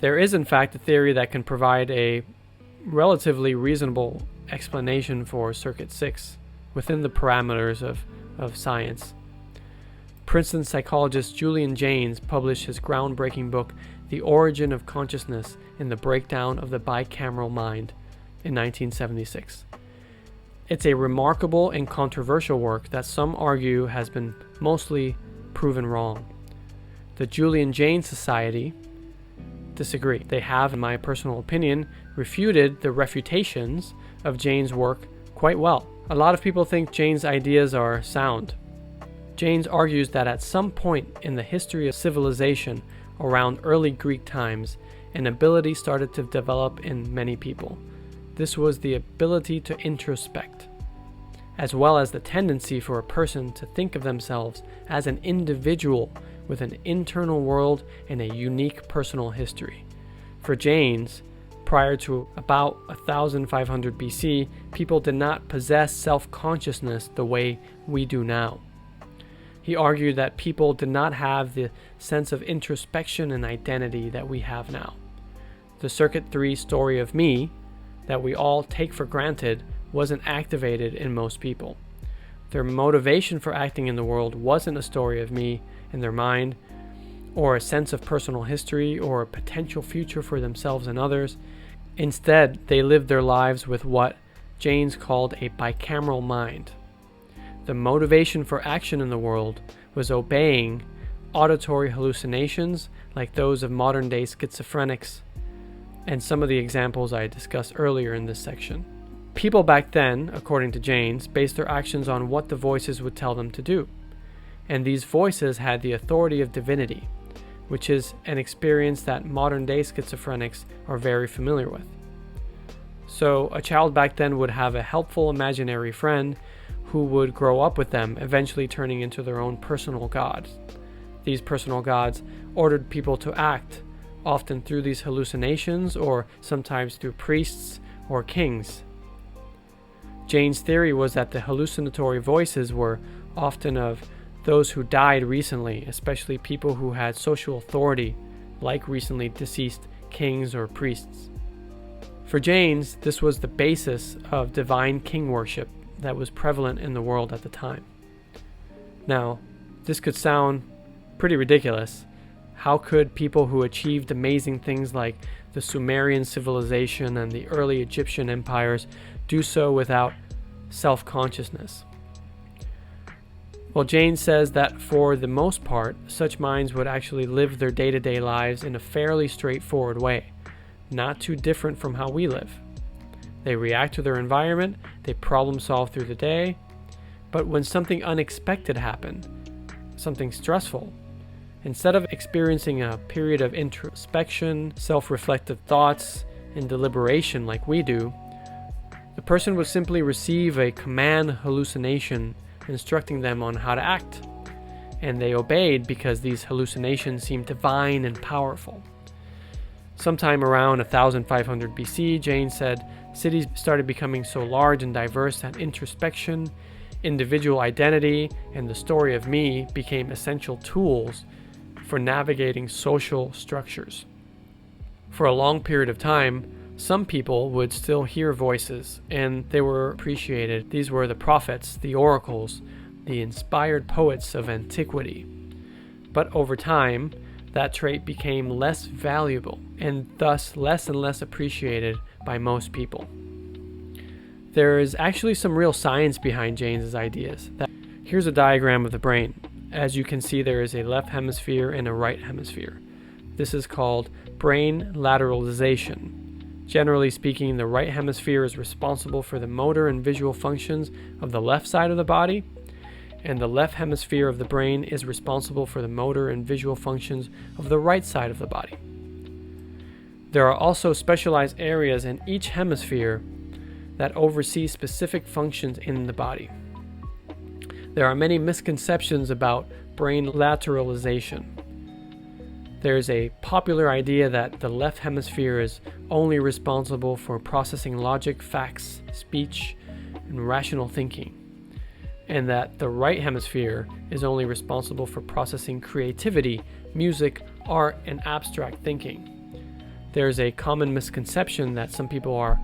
There is in fact a theory that can provide a relatively reasonable explanation for Circuit 6 within the parameters of science. Princeton psychologist Julian Jaynes published his groundbreaking book, The Origin of Consciousness in the Breakdown of the Bicameral Mind, in 1976. It's a remarkable and controversial work that some argue has been mostly proven wrong. The Julian Jaynes Society disagree. They have, in my personal opinion, refuted the refutations of Jaynes' work quite well. A lot of people think Jaynes' ideas are sound. Jaynes argues that at some point in the history of civilization around early Greek times, an ability started to develop in many people. This was the ability to introspect, as well as the tendency for a person to think of themselves as an individual with an internal world and a unique personal history. For Jaynes, prior to about 1500 BC, people did not possess self-consciousness the way we do now. He argued that people did not have the sense of introspection and identity that we have now. The Circuit 3 story of me that we all take for granted wasn't activated in most people. Their motivation for acting in the world wasn't a story of me in their mind, or a sense of personal history, or a potential future for themselves and others. Instead, they lived their lives with what Jaynes called a bicameral mind. The motivation for action in the world was obeying auditory hallucinations like those of modern-day schizophrenics, and some of the examples I discussed earlier in this section. People back then, according to Jaynes, based their actions on what the voices would tell them to do. And these voices had the authority of divinity, which is an experience that modern-day schizophrenics are very familiar with. So a child back then would have a helpful imaginary friend who would grow up with them, eventually turning into their own personal gods. These personal gods ordered people to act, often through these hallucinations or sometimes through priests or kings. Jaynes' theory was that the hallucinatory voices were often of those who died recently, especially people who had social authority, like recently deceased kings or priests. For Jaynes, this was the basis of divine king worship that was prevalent in the world at the time. Now, this could sound pretty ridiculous. How could people who achieved amazing things like the Sumerian civilization and the early Egyptian empires do so without self-consciousness? Well, Jaynes says that for the most part, such minds would actually live their day-to-day lives in a fairly straightforward way, not too different from how we live. They react to their environment, they problem solve through the day, but when something unexpected happened, something stressful, instead of experiencing a period of introspection, self-reflective thoughts, and deliberation like we do, the person would simply receive a command hallucination instructing them on how to act, and they obeyed because these hallucinations seemed divine and powerful. Sometime around 1500 BC, Jaynes said, cities started becoming so large and diverse that introspection, individual identity, and the story of me became essential tools for navigating social structures. For a long period of time, some people would still hear voices, and they were appreciated. These were the prophets, the oracles, the inspired poets of antiquity. But over time, that trait became less valuable, and thus less and less appreciated by most people. There is actually some real science behind Jaynes' ideas. Here's a diagram of the brain. As you can see, there is a left hemisphere and a right hemisphere. This is called brain lateralization. Generally speaking, the right hemisphere is responsible for the motor and visual functions of the left side of the body, and the left hemisphere of the brain is responsible for the motor and visual functions of the right side of the body. There are also specialized areas in each hemisphere that oversee specific functions in the body. There are many misconceptions about brain lateralization. There's a popular idea that the left hemisphere is only responsible for processing logic, facts, speech, and rational thinking, and that the right hemisphere is only responsible for processing creativity, music, art, and abstract thinking. There's a common misconception that some people are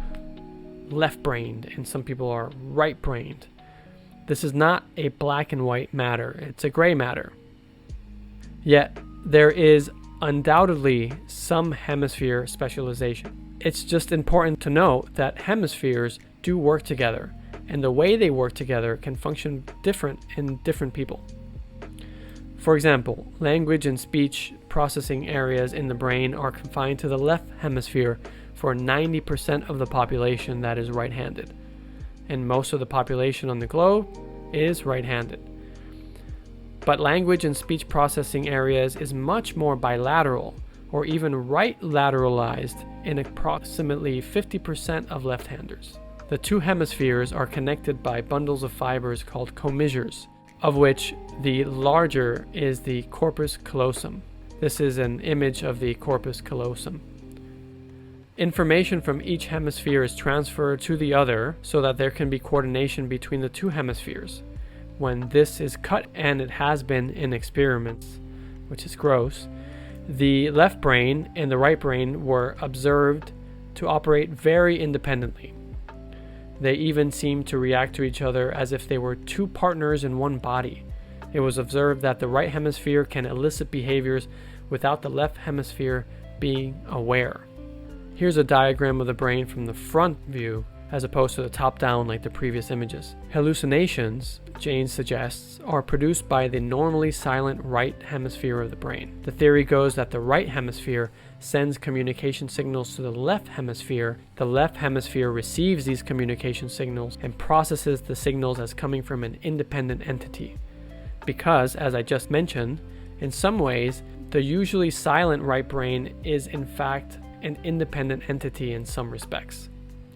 left-brained and some people are right-brained. This is not a black and white matter, it's a gray matter. Yet, there is undoubtedly some hemisphere specialization. It's just important to note that hemispheres do work together, and the way they work together can function different in different people. For example, language and speech processing areas in the brain are confined to the left hemisphere for 90% of the population that is right-handed, and most of the population on the globe is right-handed. But language and speech processing areas is much more bilateral, or even right-lateralized in approximately 50% of left-handers. The two hemispheres are connected by bundles of fibers called commissures, of which the larger is the corpus callosum. This is an image of the corpus callosum. Information from each hemisphere is transferred to the other so that there can be coordination between the two hemispheres. When this is cut, and it has been in experiments, which is gross, the left brain and the right brain were observed to operate very independently. They even seemed to react to each other as if they were two partners in one body. It was observed that the right hemisphere can elicit behaviors without the left hemisphere being aware. Here's a diagram of the brain from the front view as opposed to the top down like the previous images. Hallucinations, Jaynes suggests, are produced by the normally silent right hemisphere of the brain. The theory goes that the right hemisphere sends communication signals to the left hemisphere. The left hemisphere receives these communication signals and processes the signals as coming from an independent entity. Because, as I just mentioned, in some ways, the usually silent right brain is in fact an independent entity in some respects.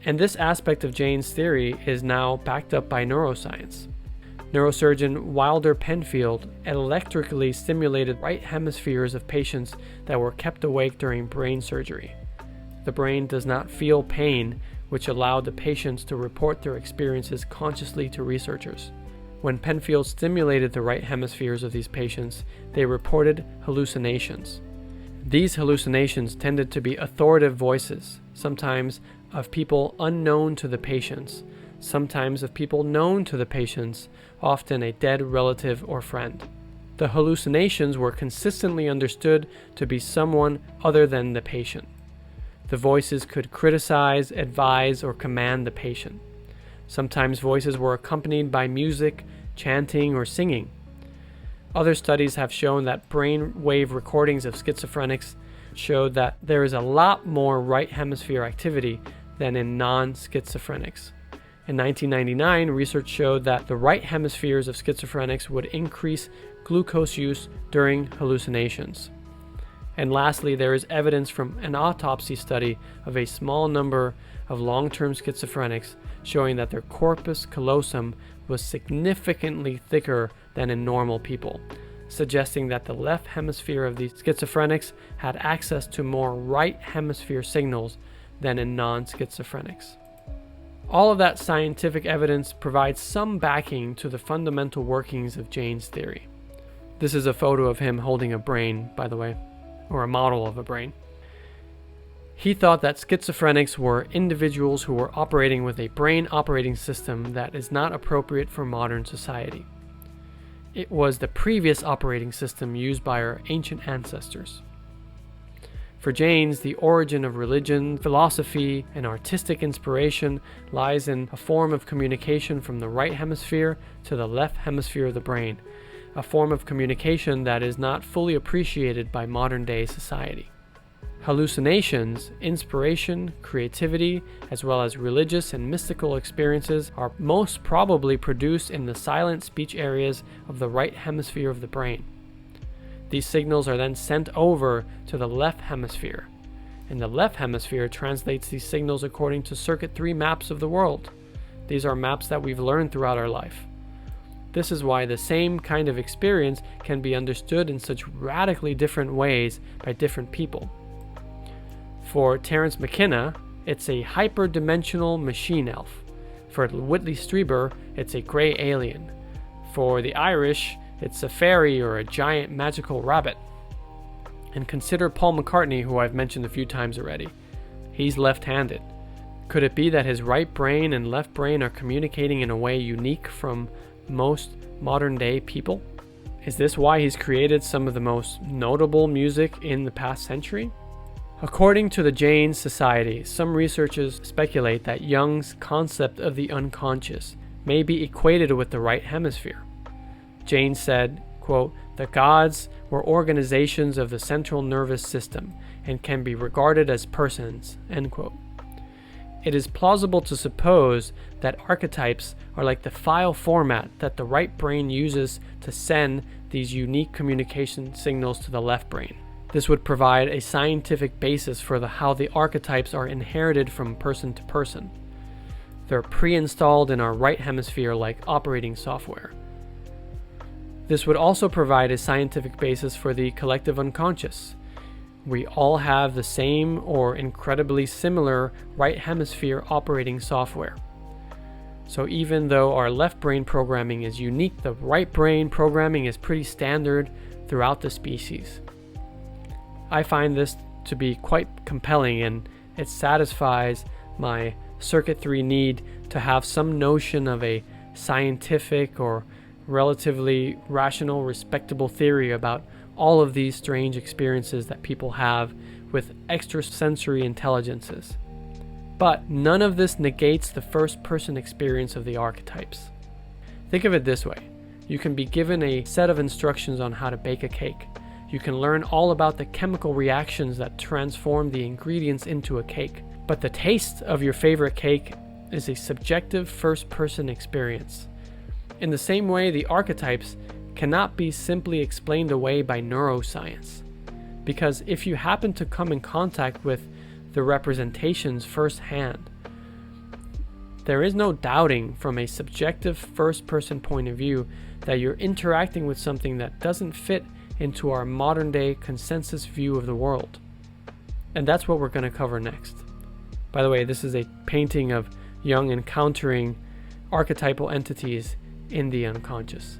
And this aspect of Jaynes' theory is now backed up by neuroscience. Neurosurgeon Wilder Penfield electrically stimulated right hemispheres of patients that were kept awake during brain surgery. The brain does not feel pain, which allowed the patients to report their experiences consciously to researchers. When Penfield stimulated the right hemispheres of these patients, they reported hallucinations. These hallucinations tended to be authoritative voices, sometimes of people unknown to the patients, sometimes of people known to the patients, often a dead relative or friend. The hallucinations were consistently understood to be someone other than the patient. The voices could criticize, advise, or command the patient. Sometimes voices were accompanied by music, chanting, or singing. Other studies have shown that brainwave recordings of schizophrenics showed that there is a lot more right hemisphere activity than in non-schizophrenics. In 1999, research showed that the right hemispheres of schizophrenics would increase glucose use during hallucinations. And lastly, there is evidence from an autopsy study of a small number of long-term schizophrenics showing that their corpus callosum was significantly thicker than in normal people, suggesting that the left hemisphere of these schizophrenics had access to more right hemisphere signals than in non-schizophrenics. All of that scientific evidence provides some backing to the fundamental workings of Jaynes' theory. This is a photo of him holding a brain, by the way, or a model of a brain. He thought that schizophrenics were individuals who were operating with a brain operating system that is not appropriate for modern society. It was the previous operating system used by our ancient ancestors. For Jaynes, the origin of religion, philosophy, and artistic inspiration lies in a form of communication from the right hemisphere to the left hemisphere of the brain, a form of communication that is not fully appreciated by modern-day society. Hallucinations, inspiration, creativity, as well as religious and mystical experiences are most probably produced in the silent speech areas of the right hemisphere of the brain. These signals are then sent over to the left hemisphere, and the left hemisphere translates these signals according to Circuit 3 maps of the world. These are maps that we've learned throughout our life. This is why the same kind of experience can be understood in such radically different ways by different people. For Terence McKenna, it's a hyperdimensional machine elf. For Whitley Strieber, it's a gray alien. For the Irish, it's a fairy or a giant magical rabbit. And consider Paul McCartney, who I've mentioned a few times already. He's left-handed. Could it be that his right brain and left brain are communicating in a way unique from most modern-day people? Is this why he's created some of the most notable music in the past century? According to the Jaynes Society, some researchers speculate that Jung's concept of the unconscious may be equated with the right hemisphere. Jaynes said, quote, "The gods were organizations of the central nervous system and can be regarded as persons," end quote. It is plausible to suppose that archetypes are like the file format that the right brain uses to send these unique communication signals to the left brain. This would provide a scientific basis for how the archetypes are inherited from person to person. They're pre-installed in our right hemisphere like operating software. This would also provide a scientific basis for the collective unconscious. We all have the same or incredibly similar right hemisphere operating software. So even though our left brain programming is unique, the right brain programming is pretty standard throughout the species. I find this to be quite compelling, and it satisfies my Circuit 3 need to have some notion of a scientific or relatively rational, respectable theory about all of these strange experiences that people have with extrasensory intelligences. But none of this negates the first-person experience of the archetypes. Think of it this way. You can be given a set of instructions on how to bake a cake. You can learn all about the chemical reactions that transform the ingredients into a cake. But the taste of your favorite cake is a subjective first-person experience. In the same way, the archetypes cannot be simply explained away by neuroscience. Because if you happen to come in contact with the representations firsthand, there is no doubting from a subjective first-person point of view that you're interacting with something that doesn't fit into our modern-day consensus view of the world. And that's what we're going to cover next. By the way, this is a painting of Jung encountering archetypal entities in the unconscious.